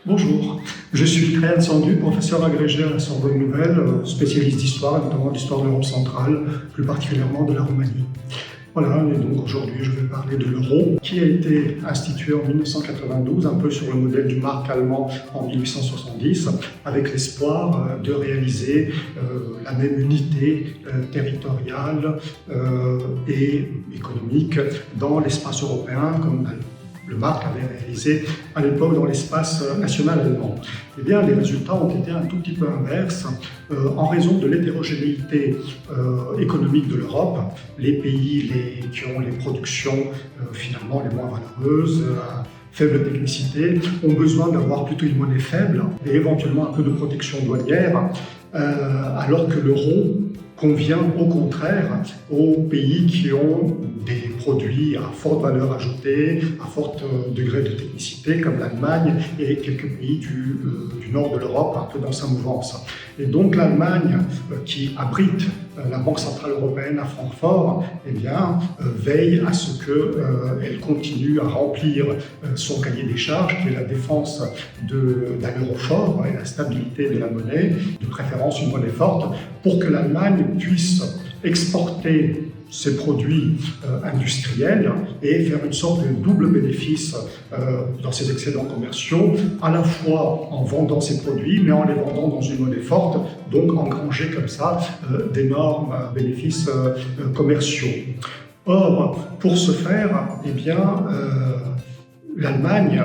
Bonjour, je suis Créane Sandu, professeur agrégé à la Sorbonne Nouvelle, spécialiste d'histoire, notamment d'histoire de l'Europe centrale, plus particulièrement de la Roumanie. Voilà, et donc aujourd'hui je vais parler de l'euro, qui a été institué en 1992, un peu sur le modèle du mark allemand en 1870, avec l'espoir de réaliser la même unité territoriale et économique dans l'espace européen, comme le mark avait réalisé à l'époque dans l'espace national allemand. Eh bien, les résultats ont été un tout petit peu inverses en raison de l'hétérogénéité économique de l'Europe. Les pays qui ont les productions finalement les moins valeureuses, faible technicité, ont besoin d'avoir plutôt une monnaie faible et éventuellement un peu de protection douanière, alors que l'euro convient au contraire aux pays qui ont des produits à forte valeur ajoutée, à fort degré de technicité, comme l'Allemagne et quelques pays du nord de l'Europe, un peu dans sa mouvance. Et donc l'Allemagne, qui abrite la Banque Centrale Européenne à Francfort, eh bien, veille à ce qu'elle continue à remplir son cahier des charges, qui est la défense d'un euro fort et la stabilité de la monnaie, de préférence une monnaie forte, pour que l'Allemagne puisse exporter ses produits industriels et faire une sorte de double bénéfice dans ses excédents commerciaux, à la fois en vendant ses produits, mais en les vendant dans une monnaie forte, donc engranger comme ça d'énormes bénéfices commerciaux. Or, pour ce faire, eh bien, l'Allemagne,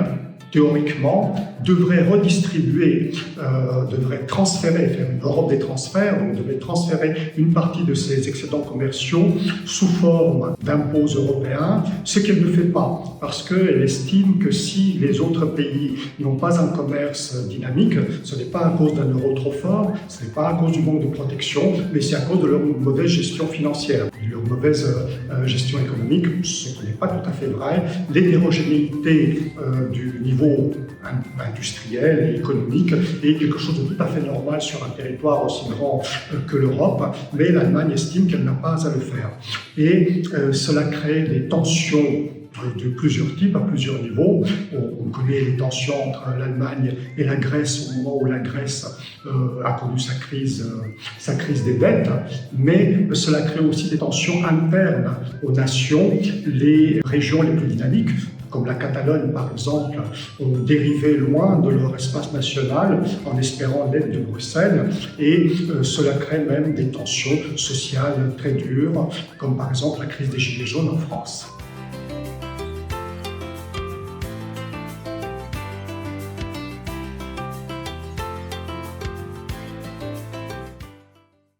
théoriquement, devrait redistribuer, devrait transférer, faire une Europe des transferts, donc devrait transférer une partie de ses excédents commerciaux sous forme d'impôts européens, ce qu'elle ne fait pas, parce qu'elle estime que si les autres pays n'ont pas un commerce dynamique, ce n'est pas à cause d'un euro trop fort, ce n'est pas à cause du manque de protection, mais c'est à cause de leur mauvaise gestion financière, de leur mauvaise gestion économique, ce qui n'est pas tout à fait vrai. L'hétérogénéité du niveau industriel et économique est quelque chose de tout à fait normal sur un territoire aussi grand que l'Europe, mais l'Allemagne estime qu'elle n'a pas à le faire. Et cela crée des tensions de plusieurs types, à plusieurs niveaux. On connaît les tensions entre l'Allemagne et la Grèce au moment où la Grèce a connu sa crise des dettes, mais cela crée aussi des tensions internes aux nations. Les régions les plus dynamiques, comme la Catalogne par exemple, ont dérivé loin de leur espace national en espérant l'aide de Bruxelles, et cela crée même des tensions sociales très dures, comme par exemple la crise des Gilets jaunes en France.